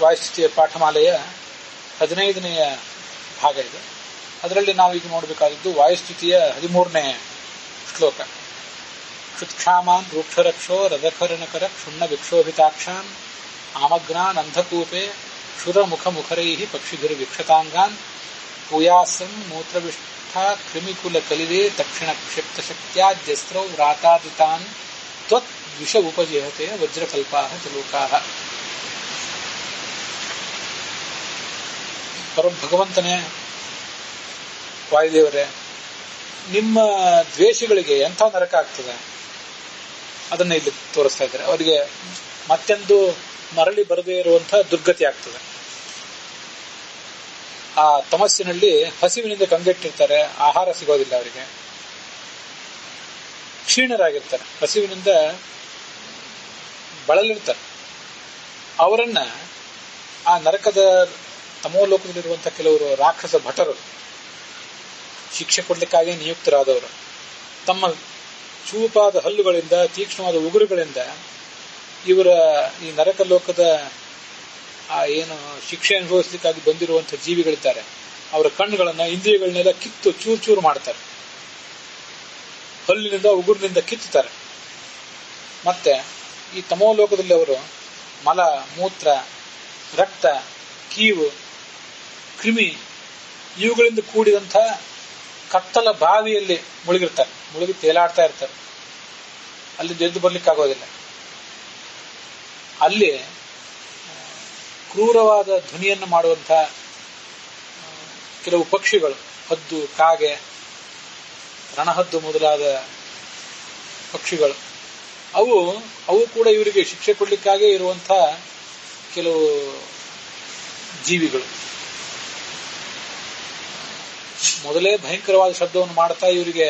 ವಾಯುಸ್ಥಿತಿಯ ಪಾಠಮಾಲೆಯ 15ನೆಯ ಭಾಗ ಇದೆ. ಅದರಲ್ಲಿ ನಾವು ಈಗ ನೋಡಬೇಕಾದದ್ದು ವಾಯುಸ್ಥಿತಿಯ 13ನೇ ಶ್ಲೋಕ. ಕ್ಷುತ್ಕ್ಷಾಮಾನ್ ರೂಕ್ಷರಕ್ಷೋ ರಥಕರಣಕರ ಕ್ಷುಣ್ಣ ವಿಕ್ಷೋಭಿತಾಕ್ಷಾನ್ ಆಮಗ್ನಾನ್ ಅಂಧಕೂಪೆ ಕ್ಷುರ ಮುಖ ಮುಖರೈ ಪಕ್ಷಿಭಿರ್ ವಿಕ್ಷತಾಂಗಾನ್ ಪೂಯಾಸಂ ಮೂತ್ರವಿಷ್ಠ ಕ್ರಿಮಿಕುಲ ಕಲಿವೆ ದಕ್ಷಿಣ ಕ್ಷಿಪ್ತ ಶಕ್ತ್ಯಾದ್ಯಸ್ತ್ರೌ ವ್ರಾತಾದಿತಾನ್ ತ್ವತ್ ವಿಷ ಉಪಜೇಹತೆ ವಜ್ರಕಲ್ಪಾಹ ಚಲೋಕಾಹ. ಭಗವಂತನೇ, ವಾಯುದೇವರೇ, ನಿಮ್ಮ ದ್ವೇಷಗಳಿಗೆ ಎಂಥ ನರಕ ಆಗ್ತದೆ ಅದನ್ನ ಇಲ್ಲಿ ತೋರಿಸ್ತಾ ಇದ್ದಾರೆ. ಅವರಿಗೆ ಮತ್ತೆಂದು ಮರಳಿ ಬರದೇ ಇರುವಂತಹ ದುರ್ಗತಿ ಆಗ್ತದೆ. ಆ ತಮಸ್ಸಿನಲ್ಲಿ ಹಸಿವಿನಿಂದ ಕಂಗೆಟ್ಟಿರ್ತಾರೆ, ಆಹಾರ ಸಿಗೋದಿಲ್ಲ ಅವರಿಗೆ, ಕ್ಷೀಣರಾಗಿರ್ತಾರೆ, ಹಸಿವಿನಿಂದ ಬಳಲಿರ್ತಾರೆ. ಅವರನ್ನ ಆ ನರಕದ ತಮೋಲೋಕದಲ್ಲಿರುವಂತಹ ಕೆಲವರು ರಾಕ್ಷಸ ಭಟರು, ಶಿಕ್ಷೆ ಕೊಡ್ಲಿಕ್ಕಾಗಿ ನಿಯುಕ್ತರಾದವರು, ತಮ್ಮ ಚೂಪಾದ ಹಲ್ಲುಗಳಿಂದ ತೀಕ್ಷ್ಣವಾದ ಉಗುರುಗಳಿಂದ ಇವರ ಈ ನರಕ ಲೋಕದ ಆ ಏನು ಶಿಕ್ಷೆ ಅನುಭವಿಸಲಿಕ್ಕಾಗಿ ಬಂದಿರುವಂತಹ ಜೀವಿಗಳಿದ್ದಾರೆ ಅವರ ಕಣ್ಣುಗಳನ್ನ, ಇಂದ್ರಿಯಗಳನ್ನೆಲ್ಲ ಕಿತ್ತು ಚೂರು ಚೂರು ಮಾಡ್ತಾರೆ, ಹಲ್ಲಿನಿಂದ ಉಗುರಿನಿಂದ ಕಿತ್ತುತ್ತಾರೆ. ಮತ್ತೆ ಈ ತಮೋಲೋಕದಲ್ಲಿ ಅವರು ಮಲ, ಮೂತ್ರ, ರಕ್ತ, ಕೀವು, ಕ್ರಿಮಿ ಇವುಗಳಿಂದ ಕೂಡಿದಂಥ ಕತ್ತಲ ಬಾವಿಯಲ್ಲಿ ಮುಳುಗಿರ್ತಾರೆ, ಮುಳುಗಿ ತೇಲಾಡ್ತಾ ಇರ್ತಾರೆ. ಅಲ್ಲಿ ಎದ್ದು ಬರ್ಲಿಕ್ಕಾಗೋದಿಲ್ಲ. ಅಲ್ಲಿ ಕ್ರೂರವಾದ ಧ್ವನಿಯನ್ನು ಮಾಡುವಂತಹ ಕೆಲವು ಪಕ್ಷಿಗಳು, ಹದ್ದು, ಕಾಗೆ, ರಣಹದ್ದು ಮೊದಲಾದ ಪಕ್ಷಿಗಳು, ಅವು ಕೂಡ ಇವರಿಗೆ ಶಿಕ್ಷೆ ಕೊಡ್ಲಿಕ್ಕಾಗೇ ಇರುವಂತಹ ಕೆಲವು ಜೀವಿಗಳು. ಮೊದಲೇ ಭಯಂಕರವಾದ ಶಬ್ದವನ್ನು ಮಾಡ್ತಾ ಇವರಿಗೆ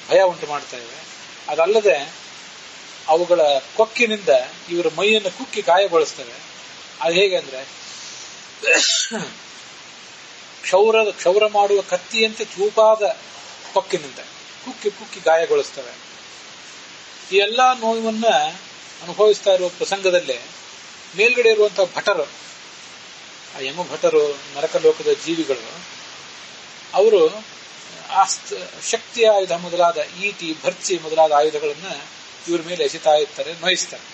ಭಯ ಉಂಟು ಮಾಡ್ತಾ ಇವೆ. ಅದಲ್ಲದೆ ಅವುಗಳ ಕೊಕ್ಕಿನಿಂದ ಇವರ ಮೈಯನ್ನು ಕುಕ್ಕಿ ಗಾಯಗೊಳಿಸ್ತವೆ. ಅದು ಹೇಗೆ ಅಂದ್ರೆ ಕ್ಷೌರ ಮಾಡುವ ಕತ್ತಿಯಂತೆ ಚೂಪಾದ ಕೊಕ್ಕಿನಿಂದ ಕುಕ್ಕಿ ಕುಕ್ಕಿ ಗಾಯಗೊಳಿಸ್ತವೆ. ಈ ಎಲ್ಲಾ ನೋವನ್ನ ಅನುಭವಿಸ್ತಾ ಇರುವ ಪ್ರಸಂಗದಲ್ಲೇ ಮೇಲ್ಗಡೆ ಇರುವಂತಹ ಭಟರು, ಆ ಯಮ ಭಟರು, ನರಕ ಲೋಕದ ಜೀವಿಗಳು, ಅವರು ಶಕ್ತಿಯ ಆಯುಧ ಮೊದಲಾದ ಈಟಿ, ಭರ್ಚಿ ಮೊದಲಾದ ಆಯುಧಗಳನ್ನ ಇವ್ರ ಮೇಲೆ ಎಸೆತಾ ಇರ್ತಾರೆ, ನೋಯಿಸ್ತಾರೆ.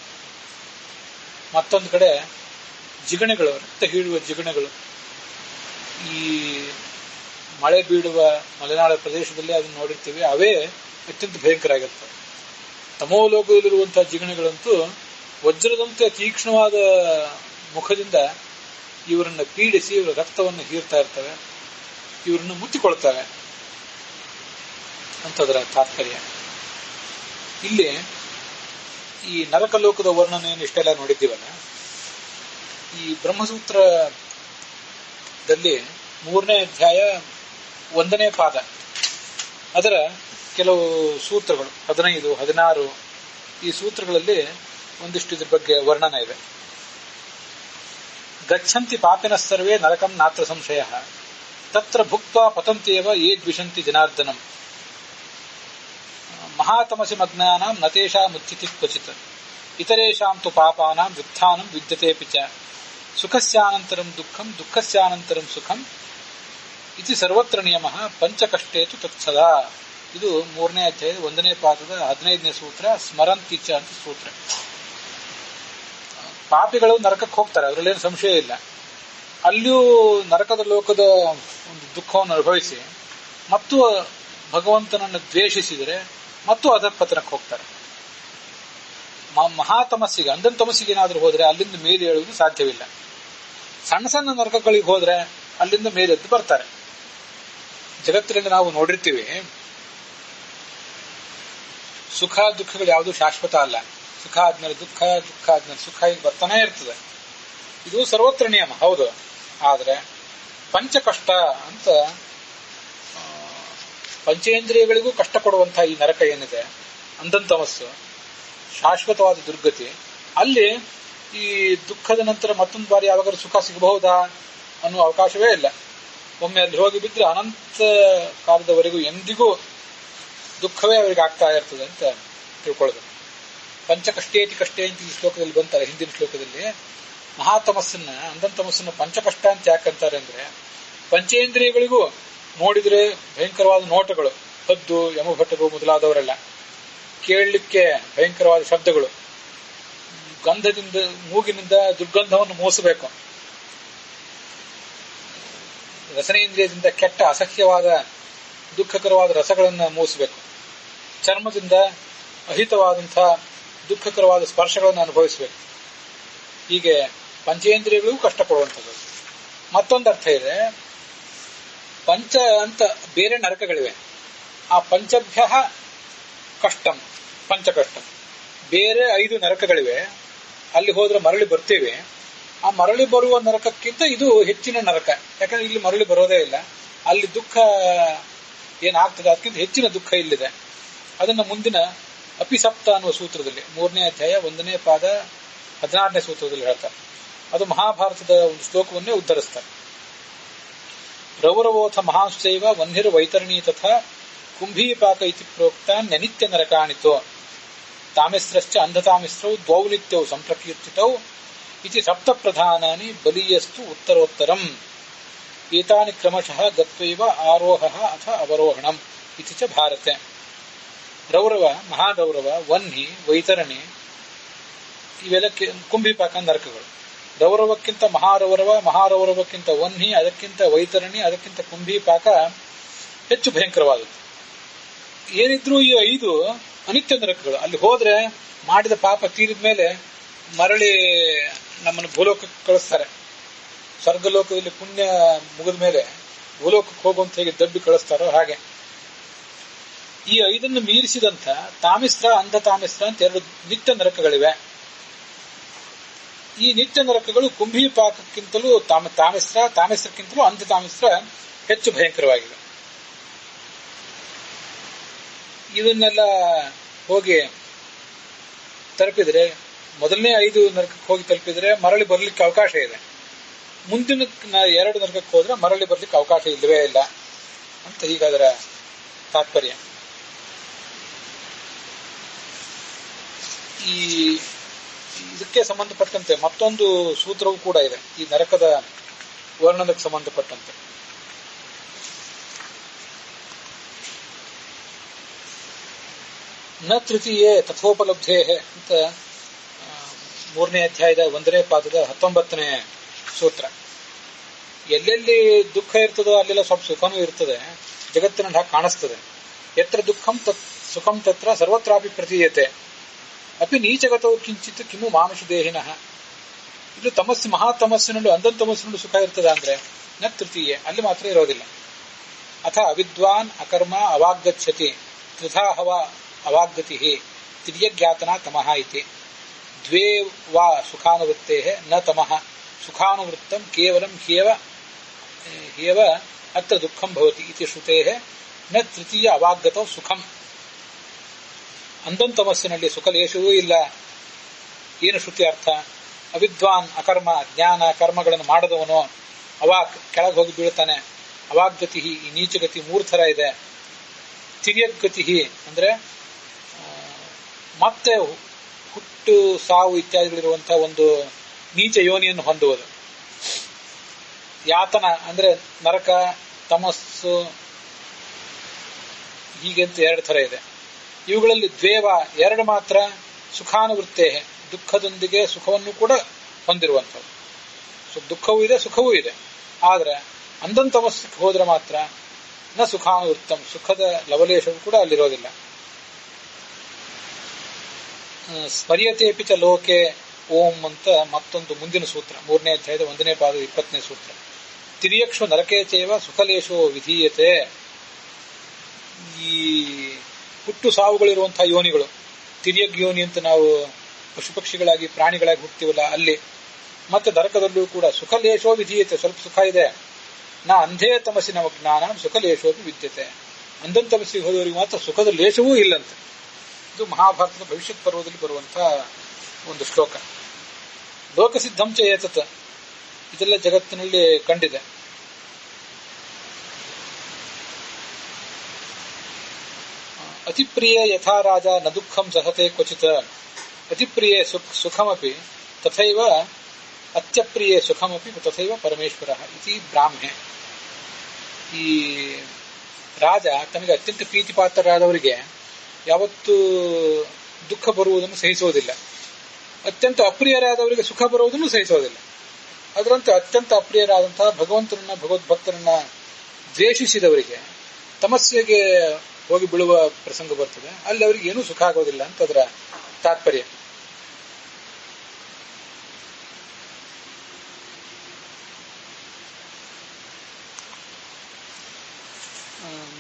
ಮತ್ತೊಂದು ಕಡೆ ಜಿಗಣೆಗಳು, ರಕ್ತ ಹೀಳುವ ಜಿಗಣೆಗಳು, ಈ ಮಳೆ ಬೀಳುವ ಮಲೆನಾಡ ಪ್ರದೇಶದಲ್ಲಿ ಅದನ್ನು ನೋಡಿರ್ತೀವಿ, ಅವೇ ಅತ್ಯಂತ ಭಯಂಕರ ಆಗಿರ್ತವೆ. ತಮೋಲೋಕದಲ್ಲಿರುವಂತಹ ಜಿಗಣೆಗಳಂತೂ ವಜ್ರದಂತೆ ತೀಕ್ಷ್ಣವಾದ ಮುಖದಿಂದ ಇವರನ್ನ ಪೀಡಿಸಿ ಇವರ ರಕ್ತವನ್ನು ಹೀರ್ತಾ ಇರ್ತವೆ, ಇವರನ್ನು ಮುತ್ತಿಕೊಳ್ತವೆ ಅಂತದರ ತಾತ್ಪರ್ಯ. ಇಲ್ಲಿ ಈ ನರಕ ಲೋಕದ ವರ್ಣನೆಯನ್ನು ಇಷ್ಟೆಲ್ಲ ನೋಡಿದ್ದೀವಲ್ಲ, ಈ ಬ್ರಹ್ಮಸೂತ್ರದಲ್ಲಿ 3ನೇ ಅಧ್ಯಾಯ 1ನೇ ಪಾದ, ಅದರ ಕೆಲವು ಸೂತ್ರಗಳು 15, 16 ಈ ಸೂತ್ರಗಳಲ್ಲಿ ಒಂದಿಷ್ಟು ಇದ್ರ ಬಗ್ಗೆ ವರ್ಣನೆ ಇದೆ. ಗಚ್ಚಂತಿ ಪಾಪಿನ ಸರ್ವೇ ನರಕಂ ನಾತ್ರ ಸಂಶಯ ತತ್ರ ಭುಕ್ತ್ವಾ ಪತಂತ್ಯೇವ ಯೇ ದ್ವಿಷಂತಿ ಜನಾರ್ದನಂ ಮಹಾತಮಸಿ ಮಗ್ನಾನಾಂ ನತೇಷಾಮುಚ್ಚಿತಿ ಕ್ವಚಿತ್ ಇತರೇಷಾಂ ತು ಪಾಪಾನಾಂ ವ್ಯುತ್ಥಾನಂ ವಿದ್ಯತೆಪಿ ಚ ಸುಖಸ್ಯಾನಂತರಂ ದುಃಖಂ ದುಃಖಸ್ಯಾನಂತರಂ ಸುಖಂ ಇತಿ ಸರ್ವತ್ರ ನಿಯಮಃ ಪಂಚಕಷ್ಟೇತು ತತ್ಸದಾ. ಇದು 3ನೇ ಅಧ್ಯಾಯದ 1ನೇ ಪಾದದ 15ನೇ ಸೂತ್ರ, ಸ್ಮರಂತಿ ಚ ಅಂತ ಸೂತ್ರ. ಪಾಪಿಗಳು ನರಕಕ್ಕೆ ಹೋಗ್ತಾರೆ, ಅದರಲ್ಲೇನು ಸಂಶಯ ಇಲ್ಲ. ಅಲ್ಲಿಯೂ ನರಕದ ಲೋಕದ ಒಂದು ದುಃಖವನ್ನು ಅನುಭವಿಸಿ ಮತ್ತು ಭಗವಂತನನ್ನು ದ್ವೇಷಿಸಿದರೆ ಮತ್ತು ಅಧಃಪತನಕ್ಕೆ ಹೋಗ್ತಾರೆ. ಮಹಾತಮಸ್ಸಿಗೆ, ಅಂಧನ್ ತಮಸ್ಸಿಗೆ ಏನಾದರೂ ಹೋದ್ರೆ ಅಲ್ಲಿಂದ ಮೇಲೆ ಏಳುವುದು ಸಾಧ್ಯವಿಲ್ಲ. ಸಣ್ಣ ಸಣ್ಣ ನರಕಗಳಿಗೆ ಹೋದ್ರೆ ಅಲ್ಲಿಂದ ಮೇಲೆದ್ದು ಬರ್ತಾರೆ. ಜಗತ್ತಿನಲ್ಲಿ ನಾವು ನೋಡಿರ್ತೀವಿ, ಸುಖ ದುಃಖಗಳು ಯಾವುದು ಶಾಶ್ವತ ಅಲ್ಲ. ಸುಖ ಆದ್ಮೇಲೆ ದುಃಖ, ದುಃಖ ಆದ್ಮೇಲೆ ಸುಖ ಈಗ ಬರ್ತಾನೆ ಇರ್ತದೆ. ಇದು ಸರ್ವತ್ರ ನಿಯಮ, ಹೌದು. ಆದ್ರೆ ಪಂಚಕಷ್ಟ ಅಂತ ಪಂಚೇಂದ್ರಿಯಗಳಿಗೂ ಕಷ್ಟ ಕೊಡುವಂತಹ ಈ ನರಕ ಏನಿದೆ, ಅಂಧನ್ ತಮಸ್ಸು, ಶಾಶ್ವತವಾದ ದುರ್ಗತಿ, ಅಲ್ಲಿ ಈ ದುಃಖದ ನಂತರ ಮತ್ತೊಂದು ಬಾರಿ ಯಾವಾಗಾದ್ರೂ ಸುಖ ಸಿಗಬಹುದಾ ಅನ್ನುವ ಅವಕಾಶವೇ ಇಲ್ಲ. ಒಮ್ಮೆ ಅಲ್ಲಿ ಹೋಗಿ ಬಿದ್ರೆ ಅನಂತ ಕಾಲದವರೆಗೂ ಎಂದಿಗೂ ದುಃಖವೇ ಅವರಿಗೆ ಆಗ್ತಾ ಇರ್ತದೆ ಅಂತ ತಿಳ್ಕೊಳ್ಳೋದು. ಪಂಚಕಷ್ಟೇತಿ ಕಷ್ಟೇ ಅಂತ ಈ ಶ್ಲೋಕದಲ್ಲಿ ಬಂತಾರೆ, ಹಿಂದಿನ ಶ್ಲೋಕದಲ್ಲಿ. ಮಹಾತಮಸ್ಸನ್ನ ಅಂಧಂತಮಸ್ಸನ್ನ ಪಂಚಕಷ್ಟ ಅಂತ ಯಾಕಂತಾರೆ ಅಂದ್ರೆ ಪಂಚೇಂದ್ರಿಯಗಳಿಗೂ ನೋಡಿದ್ರೆ ಭಯಂಕರವಾದ ನೋಟಗಳು, ಹದ್ದು, ಯಮಭಟ್ಟರು ಮೊದಲಾದವರೆಲ್ಲ, ಕೇಳಲಿಕ್ಕೆ ಭಯಂಕರವಾದ ಶಬ್ದಗಳು, ಗಂಧದಿಂದ ಮೂಗಿನಿಂದ ದುರ್ಗಂಧವನ್ನು ಮೋಸಬೇಕು, ರಸನೇಂದ್ರಿಯದಿಂದ ಕೆಟ್ಟ ಅಸಹ್ಯವಾದ ದುಃಖಕರವಾದ ರಸಗಳನ್ನು ಮೂಸಬೇಕು, ಚರ್ಮದಿಂದ ಅಹಿತವಾದಂತಹ ದುಃಖಕರವಾದ ಸ್ಪರ್ಶಗಳನ್ನು ಅನುಭವಿಸಬೇಕು. ಹೀಗೆ ಪಂಚೇಂದ್ರಿಯಗಳಿಗೂ ಕಷ್ಟಪಡುವಂಥದ್ದು. ಮತ್ತೊಂದು ಅರ್ಥ ಇದೆ, ಪಂಚ ಅಂತ ಬೇರೆ ನರಕಗಳಿವೆ. ಆ ಪಂಚಭ್ಯ ಕಷ್ಟಂ, ಪಂಚಕಷ್ಟಂ. ಬೇರೆ 5 ನರಕಗಳಿವೆ, ಅಲ್ಲಿ ಹೋದ್ರೆ ಮರಳಿ ಬರ್ತೇವೆ. ಆ ಮರಳಿ ಬರುವ ನರಕಕ್ಕಿಂತ ಇದು ಹೆಚ್ಚಿನ ನರಕ. ಯಾಕಂದ್ರೆ ಇಲ್ಲಿ ಮರಳಿ ಬರೋದೇ ಇಲ್ಲ. ಅಲ್ಲಿ ದುಃಖ ಏನಾಗ್ತದೆ ಅದಕ್ಕಿಂತ ಹೆಚ್ಚಿನ ದುಃಖ ಇಲ್ಲಿದೆ. ಅದನ್ನ ಮುಂದಿನ ಅಪಿಸಪ್ತ ಅನ್ನುವ ಸೂತ್ರದಲ್ಲಿ 3ನೇ ಅಧ್ಯಾಯ 1ನೇ ಪಾದ 16ನೇ ಸೂತ್ರದಲ್ಲಿ ಹೇಳ್ತಾರೆ. ಅದು ಮಹಾಭಾರತದ ಒಂದು ಶ್ಲೋಕವನ್ನೇ ಉದ್ಧರಿಸ್ತಾರೆ. ರೌರವೋಥ ಮಹಾಶ್ಚೈವ ವನ್ಹಿರ್ ವೈತರಣಿ ತಥಾ ಕುಂಭೀಪಾಕ ಇತಿ ಪ್ರೋಕ್ತ ನಿತ್ಯ ನರಕಾಣಿತೋ ತಾಮಿಸ್ರಶ್ಚ ಅಂಧತಾಮಿಸ್ರೌ ದ್ವೌ ನಿತ್ಯೌ ಸಂಪ್ರಕೀರ್ತಿತೌ ಇತಿ ಸಪ್ತ ಪ್ರಧಾನಾನಿ ಬಲೀಯಸ್ತು ಉತ್ತರೋತ್ತರಂ ಏತಾನಿ ಕ್ರಮಶಃ ಗತ್ವೈವ ಆರೋಹಃ ಅಥ ಅವರೋಹಣಂ ಇತಿ ಚ ಭಾರತೆ. ರೌರವ, ಮಹಾರೌರವ, ವನ್ಹಿ, ವೈತರಣಿ ಇವೆಲ್ಲ ಕುಂಭೀಪಾಕ ನರಕಗಳು. ರೌರವಕ್ಕಿಂತ ಮಹಾರೌರವ, ಮಹಾರೌರವಕ್ಕಿಂತ ವನ್ಹಿ, ಅದಕ್ಕಿಂತ ವೈತರಣಿ, ಅದಕ್ಕಿಂತ ಕುಂಭೀಪಾಕ ಹೆಚ್ಚು ಭಯಂಕರವಾದದ್ದು. ಏನಿದ್ರೂ ಈ 5 ಅನಿತ್ಯ ನರಕಗಳು. ಅಲ್ಲಿ ಹೋದ್ರೆ ಮಾಡಿದ ಪಾಪ ತೀರಿದ ಮೇಲೆ ಮರಳಿ ನಮ್ಮನ್ನು ಭೂಲೋಕಕ್ಕೆ ಕಳಿಸ್ತಾರೆ. ಸ್ವರ್ಗಲೋಕದಲ್ಲಿ ಪುಣ್ಯ ಮುಗಿದ ಮೇಲೆ ಭೂಲೋಕಕ್ಕೆ ಹೋಗುವಂತ ಹೇಗೆ ದಬ್ಬಿ ಕಳಿಸ್ತಾರೋ ಹಾಗೆ ಈ 5 ಮೀರಿಸಿದಂತ ತಾಮಿಸ್ರ, ಅಂಧ ತಾಮಿಸ್ರ ಅಂತ 2 ನಿತ್ಯ ನರಕಗಳಿವೆ. ಈ ನಿತ್ಯ ನರಕಗಳು ಕುಂಭೀಪಾಕಕ್ಕಿಂತಲೂ ತಾಮಿಸ್ರಕ್ಕಿಂತಲೂ ಅಂಧ ತಾಮಿಸ್ರ ಹೆಚ್ಚು ಭಯಂಕರವಾಗಿವೆ. ಇದನ್ನೆಲ್ಲ ಹೋಗಿ ತಲುಪಿದ್ರೆ, ಮೊದಲನೇ 5 ನರಕಕ್ಕೆ ಹೋಗಿ ತಲುಪಿದ್ರೆ ಮರಳಿ ಬರ್ಲಿಕ್ಕೆ ಅವಕಾಶ ಇದೆ. ಮುಂದಿನ 2 ನರಕಕ್ಕೆ ಹೋದ್ರೆ ಮರಳಿ ಬರ್ಲಿಕ್ಕೆ ಅವಕಾಶ ಇಲ್ಲವೇ ಇಲ್ಲ ಅಂತ ಹೀಗಾದರ ತಾತ್ಪರ್ಯ. ಈ ಇದಕ್ಕೆ ಸಂಬಂಧಪಟ್ಟಂತೆ ಮತ್ತೊಂದು ಸೂತ್ರವೂ ಕೂಡ ಇದೆ, ಈ ನರಕದ ವರ್ಣನಕ್ಕೆ ಸಂಬಂಧಪಟ್ಟಂತೆ. ನ ತೃತೀಯೇ ತಥೋಪಲಬ್ಧೇ ಅಂತ 3ನೇ ಅಧ್ಯಾಯದ 1ನೇ ಪಾದದ 19ನೇ ಸೂತ್ರ. ಎಲ್ಲೆಲ್ಲಿ ದುಃಖ ಇರ್ತದೋ ಅಲ್ಲೆಲ್ಲ ಸ್ವಲ್ಪ ಸುಖನೂ ಇರ್ತದೆ, ಜಗತ್ತಿನಲ್ಲಿ ಹಾಗೆ ಕಾಣಿಸ್ತದೆ. ಯತ್ರ ದುಃಖಂ ತತ್ ಸುಖಂ ತತ್ರ ಸರ್ವತ್ರಾಪಿ ಪ್ರತೀಯತೆ ಅಪಿ ನೀಚಗತೋ ಕಿಂಚಿತ್ ಕಿಮು ಮಾನುಷ ದೇಹಿನಃ. ಇದು ತಮಸ್ಸು, ಮಹಾತಮಸ್ಸಿನಲ್ಲೂ ಅಂಧಂತಮಸ್ಸಿನಲ್ಲೂ ಸುಖ ಇರ್ತದ ಅಂದ್ರೆ ನ ತೃತೀಯೆ, ಅಲ್ಲಿ ಮಾತ್ರ ಇರೋದಿಲ್ಲ. ಅಥ ಅವಿದ್ವಾನ್ ಅಕರ್ಮ ಅವಾಗ್ಗಚ್ಚತಿ ತ್ರಿಧಾ ಹವ ಅವಾಗ್ಗತಿ ತಿರ್ಯಜ್ಞಾತನ ತಮಃ ಇತಿ ದ್ವೇ ವಾ ಸುಖಾನುವೃತ್ತೇ ನ ತಮಃ ಸುಖಾನುವೃತ್ತಂ ಕೇವಲಂ ಹ್ಯೇವ ಅತ್ರ ದುಃಖಂ ಭವತಿ ಇತಿ ಶ್ರುತೇ ನ ತೃತೀಯ ಅವಾಗ್ಗತೋ ಸುಖಂ. ಅಂಧಂತಮಸ್ಸಿನಲ್ಲಿ ಸುಖಲೇಶವೂ ಇಲ್ಲ. ಏನು ಶ್ರುತಿ ಅರ್ಥ? ಅವಿದ್ವಾನ್ ಅಕರ್ಮ, ಜ್ಞಾನ ಕರ್ಮಗಳನ್ನು ಮಾಡದವನು ಅವಾಕ್ ಕೆಳಗೆ ಹೋಗಿ ಬೀಳ್ತಾನೆ. ಅವಾಗ್ಗತಿ, ಈ ನೀಚಗತಿ 3 ಥರ ಇದೆ. ತಿರ್ಯಗತಿ ಅಂದ್ರೆ ಮತ್ತೆ ಹುಟ್ಟು ಸಾವು ಇತ್ಯಾದಿಗಳಿರುವಂತಹ ಒಂದು ನೀಚ ಯೋನಿಯನ್ನು ಹೊಂದುವುದು. ಯಾತನ ಅಂದ್ರೆ ನರಕ, ತಮಸ್ಸು, ಹೀಗೆಂತ 2 ಥರ ಇದೆ. ಇವುಗಳಲ್ಲಿ ದ್ವೇವ 2 ಮಾತ್ರ ಸುಖಾನುವೃತ್ತೇ, ದುಃಖದೊಂದಿಗೆ ಸುಖವನ್ನು ಕೂಡ ಹೊಂದಿರುವಂಥದ್ದು. ದುಃಖವೂ ಇದೆ, ಸುಖವೂ ಇದೆ. ಆದ್ರೆ ಅಂಧಂತಮಸ್ಸಿಗೆ ಹೋದ್ರೆ ಮಾತ್ರ ನ ಸುಖಾನುವೃತ್ತಂ, ಸುಖದ ಲವಲೇಶವು ಕೂಡ ಅಲ್ಲಿರೋದಿಲ್ಲ. ಸ್ಮರ್ಯತೆಪಿ ಚ ಲೋಕೆ ಓಂ ಅಂತ ಮತ್ತೊಂದು ಮುಂದಿನ ಸೂತ್ರ, 3ನೇ ಅಧ್ಯಾಯದ 1ನೇ ಪಾದ 20ನೇ ಸೂತ್ರ. ತಿರ್ಯಕ್ಷು ನರಕೇ ಚೈವ ಸುಖಲೇಶೋ ವಿಧೀಯತೆ. ಈ ಹುಟ್ಟು ಸಾವುಗಳಿರುವಂತಹ ಯೋನಿಗಳು, ತಿರ್ಯಗ್ ಯೋನಿ ಅಂತ ನಾವು ಪಶು ಪಕ್ಷಿಗಳಾಗಿ ಪ್ರಾಣಿಗಳಾಗಿ ಹುಡ್ತೀವಲ್ಲ ಅಲ್ಲಿ, ಮತ್ತೆ ನರಕದಲ್ಲೂ ಕೂಡ ಸುಖಲೇಶೋ ವಿಧೀಯತೆ, ಸ್ವಲ್ಪ ಸುಖ ಇದೆ. ನಾ ಅಂಧೇ ತಮಸ್ಸಿನ ಜ್ಞಾನ ಸುಖಲೇಶೋಪಿ ವಿದ್ಯತೆ. ಅಂಧನ್ ತಮಸ್ಸಿಗೆ ಹೋದವರಿಗೆ ಮಾತ್ರ ಸುಖದ ಲೇಶವೂ ಇಲ್ಲಂತೆ. ಇದು ಮಹಾಭಾರತದ ಭವಿಷ್ಯತ್ ಪರ್ವದಲ್ಲಿ ಬರುವಂತಹ ಒಂದು ಶ್ಲೋಕ. ಲೋಕಸಿದ್ಧಂಚ ಏತತ್, ಇದೆಲ್ಲ ಜಗತ್ತಿನಲ್ಲಿ ಕಂಡಿದೆ. ಅತಿಪ್ರಿಯ ಯಥಾ ರಾಜ ನ ದುಃಖಂ ಸಹತೆ ಕ್ವಚಿತ್. ಅತಿಪ್ರಿಯೇ ಸುಖಮಪಿ ತಥೈವ ಅತ್ಯಪ್ರಿಯೇ ಸುಖಮಪಿ ತಥೈವ ಪರಮೇಶ್ವರ ಇತಿ ಬ್ರಾಹ್ಮೆ. ಈ ರಾಜ ತನಗೆ ಅತ್ಯಂತ ಪ್ರೀತಿಪಾತ್ರರಾದವರಿಗೆ ಯಾವತ್ತೂ ದುಃಖ ಬರುವುದನ್ನು ಸಹಿಸುವುದಿಲ್ಲ, ಅತ್ಯಂತ ಅಪ್ರಿಯರಾದವರಿಗೆ ಸುಖ ಬರುವುದನ್ನು ಸಹಿಸುವುದಿಲ್ಲ. ಅದರಂತೆ ಅತ್ಯಂತ ಅಪ್ರಿಯರಾದಂತಹ ಭಗವಂತನನ್ನ ಭಗವದ್ಭಕ್ತರನ್ನ ದ್ವೇಷಿಸಿದವರಿಗೆ ತಮಸ್ಸೆಗೆ ಹೋಗಿ ಬೀಳುವ ಪ್ರಸಂಗ ಬರ್ತದೆ. ಅಲ್ಲಿ ಅವರಿಗೆ ಏನೂ ಸುಖ ಆಗೋದಿಲ್ಲ ಅಂತ ಅದರ ತಾತ್ಪರ್ಯ.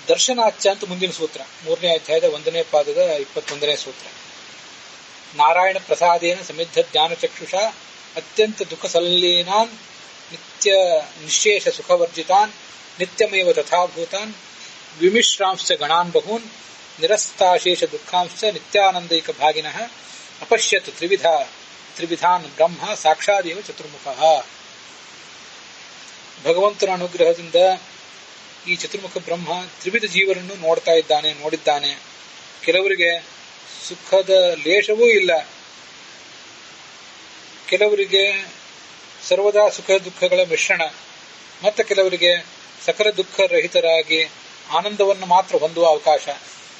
ದರ್ಶನಾಚ್ಯ ಅಂತ ಮುಂದಿನ ಸೂತ್ರ, 3ನೇ ಅಧ್ಯಾಯದ 1ನೇ ಪಾದದ 21ನೇ ಸೂತ್ರ. ನಾರಾಯಣ ಪ್ರಸಾದೇನ ಸಮಿದ್ಧ ಜ್ಞಾನ ಚಕ್ಷುಷ ಅತ್ಯಂತ ದುಃಖ ಸಲ್ಲೀನಾನ್ ನಿತ್ಯ ನಿಶೇಷ ಸುಖವರ್ಜಿತಾನ್ ನಿತ್ಯಮೇವ ತಥಾಭೂತಾನ್ ವಿಮಿಶ್ರಾಂಶ್ಚ ಗಣಾನ್ ಬಹೂನ್ ನಿರಸ್ತಾಶೇಷ ದುಃಖಾಂಶ್ಚ ನಿತ್ಯಾನಂದೈಕ ಭಾಗಿನಃ ಅಪಶ್ಯತ್ ತ್ರಿವಿಧಾನ್ ಬ್ರಹ್ಮ ಸಾಕ್ಷಾದೇವ ಚತುರ್ಮುಖ. ಭಗವಂತನ ಅನುಗ್ರಹದಿಂದ ಈ ಚತುರ್ಮುಖ ಬ್ರಹ್ಮ ತ್ರಿವಿಧ ಜೀವರನ್ನು ನೋಡಿದ್ದಾನೆ. ಕೆಲವರಿಗೆ ಸುಖದ ಲೇಷವೂ ಇಲ್ಲ, ಕೆಲವರಿಗೆ ಸರ್ವದಾ ಸುಖ ದುಃಖಗಳ ಮಿಶ್ರಣ, ಮತ್ತೆ ಕೆಲವರಿಗೆ ಸಕಲ ದುಃಖ ರಹಿತರಾಗಿ ಆನಂದವನ್ನು ಮಾತ್ರ ಹೊಂದುವ ಅವಕಾಶ.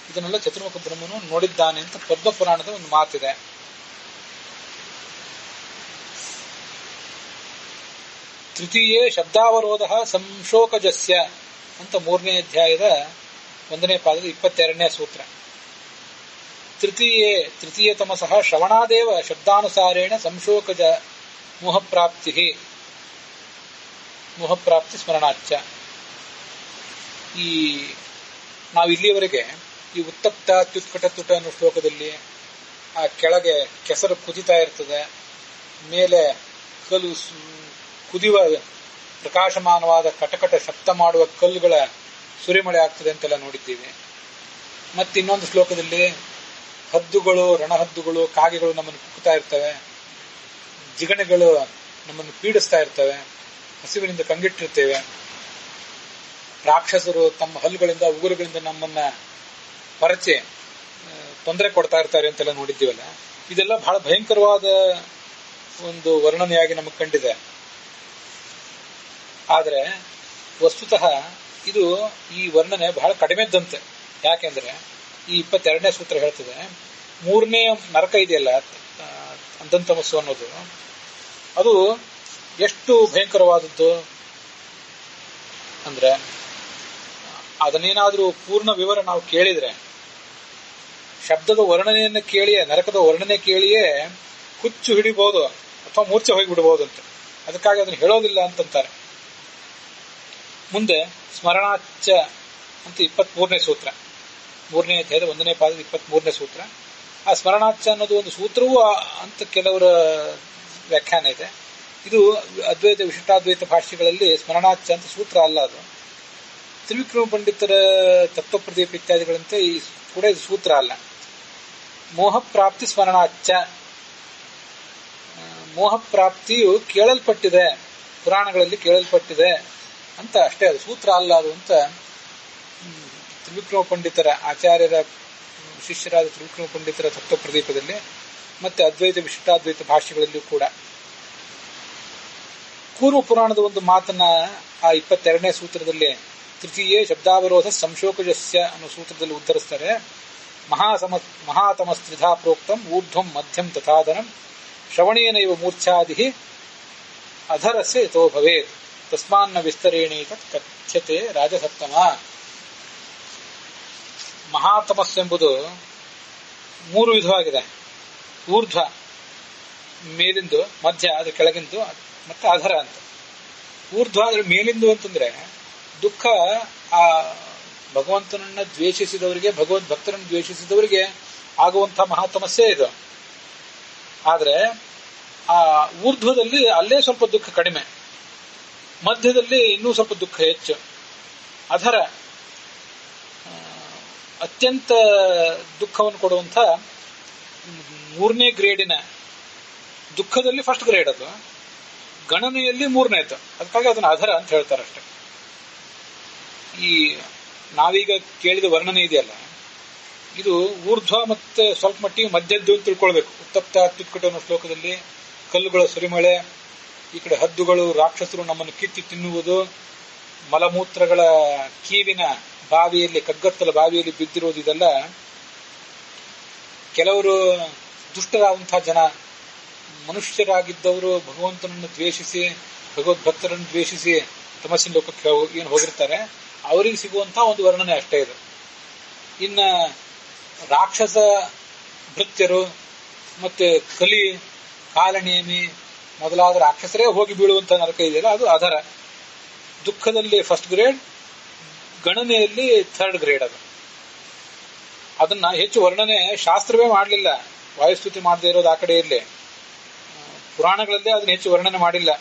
ಇದನ್ನೆಲ್ಲ ಚತುರ್ಮುಖ ಬ್ರಹ್ಮನು ನೋಡಿದ್ದಾನೆ ಅಂತ ಪದ್ಮಪುರಾಣದ ಒಂದು ಮಾತಿದೆ. ತೃತೀಯೇ ಶಬ್ದಾವರೋಧ ಸಂಶೋಕಜಸ್ಯ ಅಂತ 3ನೇ ಅಧ್ಯಾಯದ 1ನೇ ಪಾದದ 22ನೇ ಸೂತ್ರ. ತೃತೀಯತಮಸಃ ಶ್ರವಣಾದೇವ ಶಬ್ದಾನುಸಾರೇಣ ಸಂಶೋಕಜ ಮೋಹಪ್ರಾಪ್ತಿ ಸ್ಮರಣಾಚ್ಯ. ಈ ನಾವು ಇಲ್ಲಿಯವರೆಗೆ ಈ ಉತ್ತಪ್ತ ಅತ್ಯುತ್ಕಟ ತುಟ ಅನ್ನೋ ಶ್ಲೋಕದಲ್ಲಿ ಆ ಕೆಳಗೆ ಕೆಸರು ಕುದಿತಾ ಇರ್ತದೆ, ಮೇಲೆ ಕಲ್ಲು ಕುದಿಯುವ ಪ್ರಕಾಶಮಾನವಾದ ಕಟಕಟ ಶಬ್ದ ಮಾಡುವ ಕಲ್ಲುಗಳ ಸುರಿಮಳೆ ಆಗ್ತದೆ ಅಂತೆಲ್ಲ ನೋಡಿದ್ದೀವಿ. ಮತ್ತೆ ಇನ್ನೊಂದು ಶ್ಲೋಕದಲ್ಲಿ ಹದ್ದುಗಳು, ರಣಹದ್ದುಗಳು, ಕಾಗೆಗಳು ನಮ್ಮನ್ನು ಕುಕ್ಕುತ್ತಾ ಇರ್ತವೆ, ಜಿಗಣೆಗಳು ನಮ್ಮನ್ನು ಪೀಡಿಸ್ತಾ ಇರ್ತವೆ, ಹಸಿವಿನಿಂದ ಕಂಗಿಟ್ಟಿರ್ತೇವೆ, ರಾಕ್ಷಸರು ತಮ್ಮ ಹಲ್ಲುಗಳಿಂದ ಉಗುರುಗಳಿಂದ ನಮ್ಮನ್ನ ಪರಚೆ ತೊಂದರೆ ಕೊಡ್ತಾ ಇರ್ತಾರೆ ಅಂತೆಲ್ಲ ನೋಡಿದ್ದೀವಲ್ಲ. ಇದೆಲ್ಲ ಬಹಳ ಭಯಂಕರವಾದ ಒಂದು ವರ್ಣನೆಯಾಗಿ ನಮಗೆ ಕಂಡಿದೆ. ಆದರೆ ವಸ್ತುತಃ ಇದು ಈ ವರ್ಣನೆ ಬಹಳ ಕಡಿಮೆದ್ದಂತೆ. ಯಾಕೆಂದ್ರೆ ಈ 22ನೇ ಸೂತ್ರ ಹೇಳ್ತದೆ, 3ನೇ ನರಕ ಇದೆಯಲ್ಲ ಅಂತಂತಮಸ್ಸು ಅನ್ನೋದು, ಅದು ಎಷ್ಟು ಭಯಂಕರವಾದದ್ದು ಅಂದ್ರೆ ಅದನ್ನೇನಾದ್ರೂ ಪೂರ್ಣ ವಿವರ ನಾವು ಕೇಳಿದ್ರೆ, ಶಬ್ದದ ವರ್ಣನೆಯನ್ನು ಕೇಳಿಯೇ, ನರಕದ ವರ್ಣನೆ ಕೇಳಿಯೇ ಹುಚ್ಚು ಹಿಡಿಬಹುದು ಅಥವಾ ಮೂರ್ಛೆ ಹೋಗಿಬಿಡಬಹುದು ಅಂತ. ಅದಕ್ಕಾಗಿ ಅದನ್ನು ಹೇಳೋದಿಲ್ಲ ಅಂತಂತಾರೆ. ಮುಂದೆ ಸ್ಮರಣಾಚ್ಯ ಅಂತ 23ನೇ ಸೂತ್ರ, 3ನೇ ಅಧ್ಯಾಯದ 1ನೇ ಪಾದದ 23ನೇ ಸೂತ್ರ. ಆ ಸ್ಮರಣಾಚ್ಯ ಅನ್ನೋದು ಒಂದು ಸೂತ್ರವೂ ಅಂತ ಕೆಲವರ ವ್ಯಾಖ್ಯಾನ ಇದೆ. ಇದು ಅದ್ವೈತ ವಿಶಿಷ್ಟಾದ್ವೈತ ಭಾಷೆಗಳಲ್ಲಿ ಸ್ಮರಣಾಚ್ಯ ಅಂತ ಸೂತ್ರ ಅಲ್ಲ, ಅದು ತ್ರಿವಿಕ್ರಮ ಪಂಡಿತರ ತತ್ವಪ್ರದೀಪ ಇತ್ಯಾದಿಗಳಂತೆ ಈ ಕೂಡ ಇದು ಸೂತ್ರ ಅಲ್ಲ. ಮೋಹಪ್ರಾಪ್ತಿ ಸ್ಮರಣಾಚ್ಯ, ಮೋಹಪ್ರಾಪ್ತಿಯು ಕೇಳಲ್ಪಟ್ಟಿದೆ, ಪುರಾಣಗಳಲ್ಲಿ ಕೇಳಲ್ಪಟ್ಟಿದೆ ಅಂತ ಅಷ್ಟೇ, ಅದು ಸೂತ್ರ ಅಲ್ಲ ಅದು ಅಂತ ತ್ರಿವಿಕ್ರಮ ಪಂಡಿತರ ಆಚಾರ್ಯರ ಶಿಷ್ಯರಾದ ತ್ರಿವಿಕ್ರಮ ಪಂಡಿತರ ತತ್ವಪ್ರದೀಪದಲ್ಲಿ ಮತ್ತೆ ಅದ್ವೈತ ವಿಶಿಷ್ಟಾದ್ವೈತ ಭಾಷೆಗಳಲ್ಲಿಯೂ ಕೂಡ. ಕೂರ್ಮ ಪುರಾಣದ ಒಂದು ಮಾತನ್ನ ಆ 22ನೇ ಸೂತ್ರದಲ್ಲಿ ತೃತೀಯೇ ಶಬ್ದಾವರೋಧ ಸಂಶೋಕಜಸ್ಯ ಅನ್ನೋ ಸೂತ್ರದಲ್ಲಿ ಉತ್ತರಿಸ್ತಾರೆ. ಮಹಾತಮಸ್ತ್ರಿಧಾ ಪ್ರೋಕ್ತಂ ಊರ್ಧ್ವಂ ಮಧ್ಯಂ ತಥಾಧನಂ ಶ್ರವಣೇನೈವ ಮೂರ್ಛಾದಿ ಅಧರಸ್ಯ ಯತೋ ಭವೇತ್ ತಸ್ಮಾನ್ನ ವಿಸ್ತರೇಣೇತ ಕಥ್ಯತೆ ರಾಜಸತ್ತಮ. ಮಹಾತಮಸ್ಸೆಂಬುದು 3 ವಿಧವಾಗಿದೆ. ಊರ್ಧ್ವ ಮೇಲಿಂದು, ಮಧ್ಯ ಅದ್ರ ಕೆಳಗಿಂದು, ಮತ್ತೆ ಅಧರ ಅಂತ. ಊರ್ಧ್ವ ಅದ್ರ ಮೇಲಿಂದು ಅಂತಂದ್ರೆ ದುಃಖ ಆ ಭಗವಂತನನ್ನ ದ್ವೇಷಿಸಿದವರಿಗೆ, ಭಗವದ್ ಭಕ್ತರನ್ನು ದ್ವೇಷಿಸಿದವರಿಗೆ ಆಗುವಂತಹ ಮಹಾತಮಸ್ಸೆ ಇದು. ಆದ್ರೆ ಆ ಊರ್ಧ್ವದಲ್ಲಿ ಅಲ್ಲೇ ಸ್ವಲ್ಪ ದುಃಖ ಕಡಿಮೆ, ಮಧ್ಯದಲ್ಲಿ ಇನ್ನೂ ಸ್ವಲ್ಪ ದುಃಖ ಹೆಚ್ಚು. ಅಧರ ಅತ್ಯಂತ ದುಃಖವನ್ನು ಕೊಡುವಂಥ 3ನೇ ಗ್ರೇಡಿನ ದುಃಖದಲ್ಲಿ ಫಸ್ಟ್ ಗ್ರೇಡ್, ಅದು ಗಣನೆಯಲ್ಲಿ 3ನೇದು. ಅದಕ್ಕಾಗಿ ಅದನ್ನು ಅಧರ ಅಂತ ಹೇಳ್ತಾರೆ ಅಷ್ಟೆ. ಈ ನಾವೀಗ ಕೇಳಿದ ವರ್ಣನೆ ಇದೆಯಲ್ಲ, ಇದು ಊರ್ಧ್ವ ಮತ್ತೆ ಸ್ವಲ್ಪ ಮಟ್ಟಿಗೆ ಮಧ್ಯದ್ದು ಅಂತ ತಿಳ್ಕೊಳ್ಬೇಕು. ಉತ್ತಪ್ತ ಅತ್ಯುತ್ಕಟ ಅನ್ನೋ ಶ್ಲೋಕದಲ್ಲಿ ಕಲ್ಲುಗಳ ಸುರಿಮಳೆ ಈ ಕಡೆ ಹದ್ದುಗಳು ರಾಕ್ಷಸರು ನಮ್ಮನ್ನು ಕಿತ್ತಿ ತಿನ್ನುವುದು, ಮಲಮೂತ್ರಗಳ ಕೀವಿನ ಬಾವಿಯಲ್ಲಿ, ಕಗ್ಗತ್ತಲ ಬಾವಿಯಲ್ಲಿ ಬಿದ್ದಿರುವುದು, ಇದೆಲ್ಲ ಕೆಲವರು ದುಷ್ಟರಾದಂತಹ ಜನ, ಮನುಷ್ಯರಾಗಿದ್ದವರು ಭಗವಂತನನ್ನು ದ್ವೇಷಿಸಿ, ಭಗವದ್ಭಕ್ತರನ್ನು ದ್ವೇಷಿಸಿ ತಮಸ್ಸಿನ ಲೋಕಕ್ಕೆ ಏನು ಹೋಗಿರ್ತಾರೆ, ಅವರಿಗೆ ಸಿಗುವಂತಹ ಒಂದು ವರ್ಣನೆ ಅಷ್ಟೇ ಇದು. ಇನ್ನ ರಾಕ್ಷಸ ಭೃತ್ಯರು ಮತ್ತೆ ಕಲಿ, ಕಾಲನೇಮಿ ಮೊದಲಾದ ರಾಕ್ಷಸರೇ ಹೋಗಿ ಬೀಳುವಂತಹ ನರಕ ಇದೆಯಲ್ಲ, ಅದು ಅಧರ. ದುಃಖದಲ್ಲಿ ಫಸ್ಟ್ ಗ್ರೇಡ್, ಗಣನೆಯಲ್ಲಿ ಥರ್ಡ್ ಗ್ರೇಡ್. ಅದನ್ನ ಹೆಚ್ಚು ವರ್ಣನೆ ಶಾಸ್ತ್ರವೇ ಮಾಡಲಿಲ್ಲ. ವಾಯುಸ್ತುತಿ ಮಾಡದೇ ಇರೋದು ಆ ಕಡೆ ಇರಲಿ, ಪುರಾಣಗಳಲ್ಲೇ ಅದನ್ನ ಹೆಚ್ಚು ವರ್ಣನೆ ಮಾಡಿಲ್ಲ.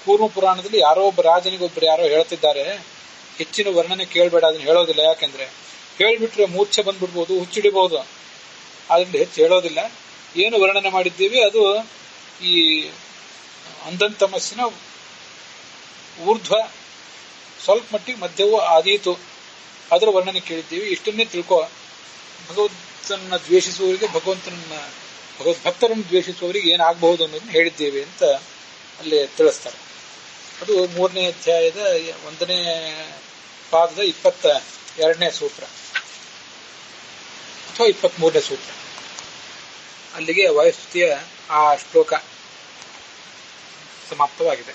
ಕೂರ್ಮ ಪುರಾಣದಲ್ಲಿ ಯಾರೋ ಒಬ್ಬ ರಾಜನಿಗೊಬ್ಬರು ಯಾರೋ ಹೇಳ್ತಿದ್ದಾರೆ, ಹೆಚ್ಚಿನ ವರ್ಣನೆ ಕೇಳಬೇಡ, ಅದನ್ನ ಹೇಳೋದಿಲ್ಲ. ಯಾಕೆಂದ್ರೆ ಹೇಳ್ಬಿಟ್ರೆ ಮೂರ್ಛೆ ಬಂದ್ಬಿಡ್ಬೋದು, ಹುಚ್ಚಿಡಿಬಹುದು. ಅದರಿಂದ ಹೆಚ್ಚು ಹೇಳೋದಿಲ್ಲ. ಏನು ವರ್ಣನೆ ಮಾಡಿದ್ದೀವಿ ಅದು ಈ ಅಂಧಂತಮಸ್ಸಿನ ಊರ್ಧ್ವ, ಸ್ವಲ್ಪ ಮಟ್ಟಿಗೆ ಮಧ್ಯವೂ ಆದೀತು, ಅದರ ವರ್ಣನೆ ಕೇಳಿದ್ದೀವಿ. ಇಷ್ಟನ್ನೇ ತಿಳ್ಕೊ. ಭಗವಂತನ ದ್ವೇಷಿಸುವವರಿಗೆ, ಭಗವದ್ಭಕ್ತರನ್ನು ದ್ವೇಷಿಸುವವರಿಗೆ ಏನಾಗಬಹುದು ಅನ್ನೋದನ್ನ ಹೇಳಿದ್ದೇವೆ ಅಂತ ಅಲ್ಲಿ ತಿಳಿಸ್ತಾರೆ. ಅದು 3ನೇ ಅಧ್ಯಾಯದ 1ನೇ ಪಾದದ 22ನೇ ಸೂತ್ರ ಅಥವಾ 23ನೇ ಸೂತ್ರ. ಅಲ್ಲಿಗೆ ವಾಯುಸ್ತುತಿಯ ಆ ಶ್ಲೋಕ ಸಮಾಪ್ತವಾಗಿದೆ.